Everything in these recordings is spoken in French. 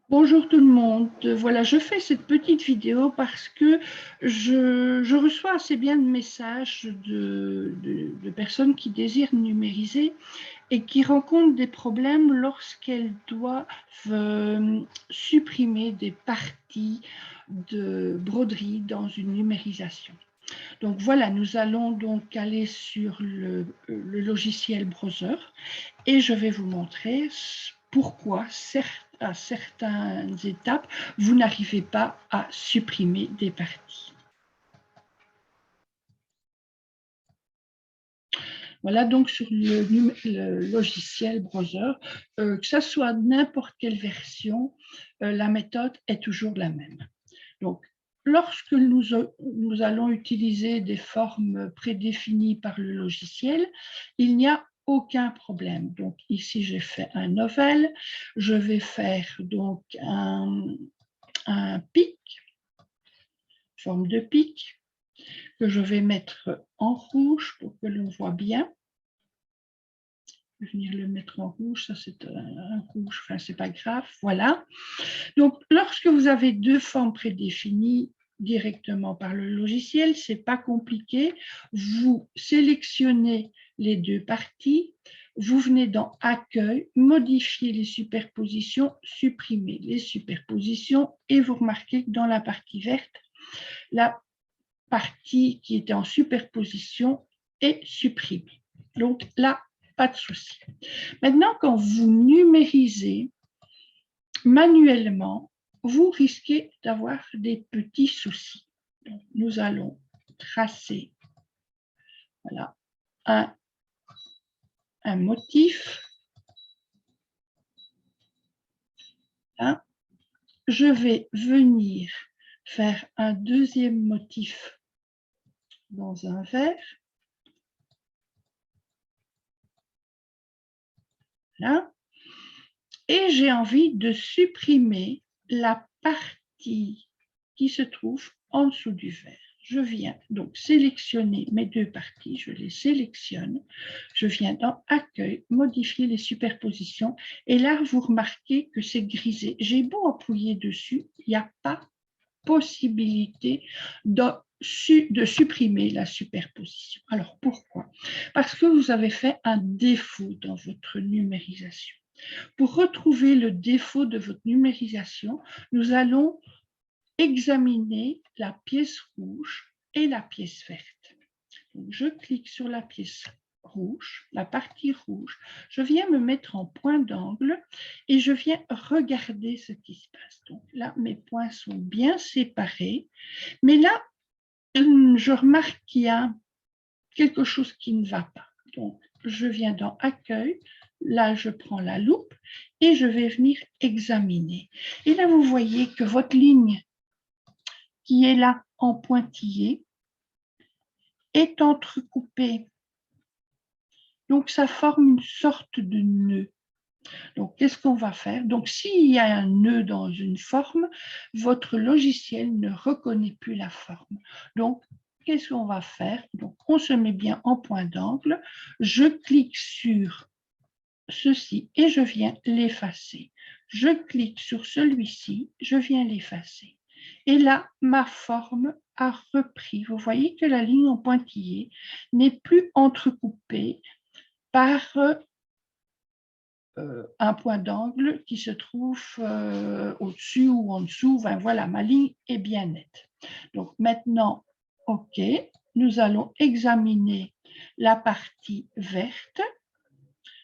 Bonjour tout le monde. Voilà, je fais cette petite vidéo parce que je reçois assez bien de messages de personnes qui désirent numériser et qui rencontrent des problèmes lorsqu'elles doivent supprimer des parties de broderie dans une numérisation. Donc voilà, nous allons donc aller sur le logiciel Browser et je vais vous montrer pourquoi à certaines étapes, vous n'arrivez pas à supprimer des parties. Voilà donc sur le logiciel Browser, que ce soit n'importe quelle version, la méthode est toujours la même. Donc, lorsque nous allons utiliser des formes prédéfinies par le logiciel, il n'y a aucun problème. Donc ici, j'ai fait un oval. Je vais faire donc un pic, forme de pic, que je vais mettre en rouge pour que l'on voit bien. Je vais venir le mettre en rouge, ça c'est un rouge, enfin c'est pas grave, voilà. Donc lorsque vous avez deux formes prédéfinies directement par le logiciel, c'est pas compliqué. Vous sélectionnez les deux parties, vous venez dans Accueil, modifier les superpositions, supprimer les superpositions et vous remarquez que dans la partie verte, la partie qui était en superposition est supprimée. Donc là, pas de souci. Maintenant, quand vous numérisez manuellement, vous risquez d'avoir des petits soucis. Donc, nous allons tracer voilà, un motif. Là. Je vais venir faire un deuxième motif dans un vert. Là. Et j'ai envie de supprimer la partie qui se trouve en dessous du vert. Je viens donc sélectionner mes deux parties, je les sélectionne, je viens dans Accueil, modifier les superpositions, et là, vous remarquez que c'est grisé. J'ai beau appuyer dessus, il n'y a pas possibilité de supprimer la superposition. Alors, pourquoi? Parce que vous avez fait un défaut dans votre numérisation. Pour retrouver le défaut de votre numérisation, nous allons examiner la pièce rouge et la pièce verte. Donc, je clique sur la pièce rouge, la partie rouge, je viens me mettre en point d'angle et je viens regarder ce qui se passe. Donc là, mes points sont bien séparés, mais là, je remarque qu'il y a quelque chose qui ne va pas. Donc, je viens dans Accueil, là, je prends la loupe et je vais venir examiner. Et là, vous voyez que votre ligne qui est là en pointillé est entrecoupée. Donc, ça forme une sorte de nœud. Donc, qu'est-ce qu'on va faire? Donc, s'il y a un nœud dans une forme, votre logiciel ne reconnaît plus la forme. Donc, qu'est-ce qu'on va faire? Donc, on se met bien en point d'angle. Je clique sur ceci et je viens l'effacer. Je clique sur celui-ci, je viens l'effacer. Et là, ma forme a repris. Vous voyez que la ligne en pointillé n'est plus entrecoupée par un point d'angle qui se trouve au-dessus ou en dessous. Enfin, voilà, ma ligne est bien nette. Donc maintenant, OK, nous allons examiner la partie verte.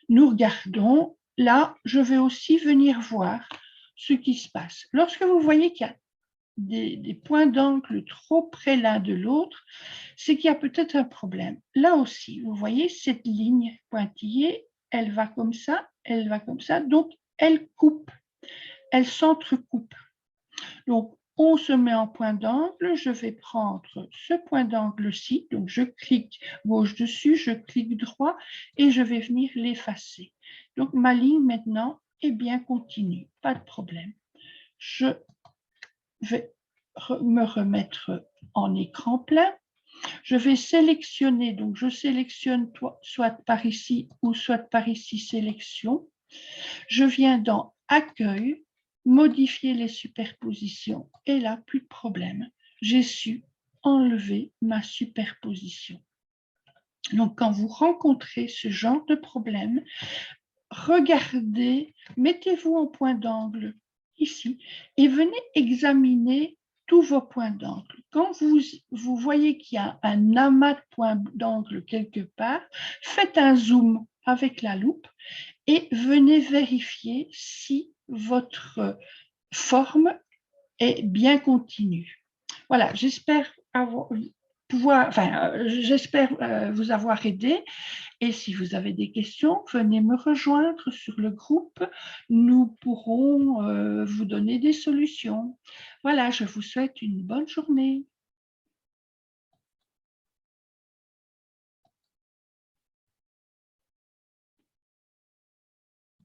Nous regardons. Là, je vais aussi venir voir ce qui se passe. Lorsque vous voyez qu'il y a des points d'angle trop près l'un de l'autre, c'est qu'il y a peut-être un problème. Là aussi, vous voyez cette ligne pointillée, elle va comme ça, elle va comme ça, donc elle coupe, elle s'entrecoupe. Donc, on se met en point d'angle, je vais prendre ce point d'angle-ci, donc je clique gauche dessus, je clique droit et je vais venir l'effacer. Donc, ma ligne maintenant est bien continue, pas de problème. Je vais me remettre en écran plein. Je vais sélectionner, donc je sélectionne soit par ici ou soit par ici, sélection. Je viens dans Accueil, modifier les superpositions. Et là, plus de problème. J'ai su enlever ma superposition. Donc, quand vous rencontrez ce genre de problème, regardez, mettez-vous en point d'angle ici et venez examiner tous vos points d'angle. Quand vous voyez qu'il y a un amas de points d'angle quelque part, faites un zoom avec la loupe et venez vérifier si votre forme est bien continue. Voilà, j'espère vous avoir aidé. Et si vous avez des questions, venez me rejoindre sur le groupe. Nous pourrons vous donner des solutions. Voilà, je vous souhaite une bonne journée.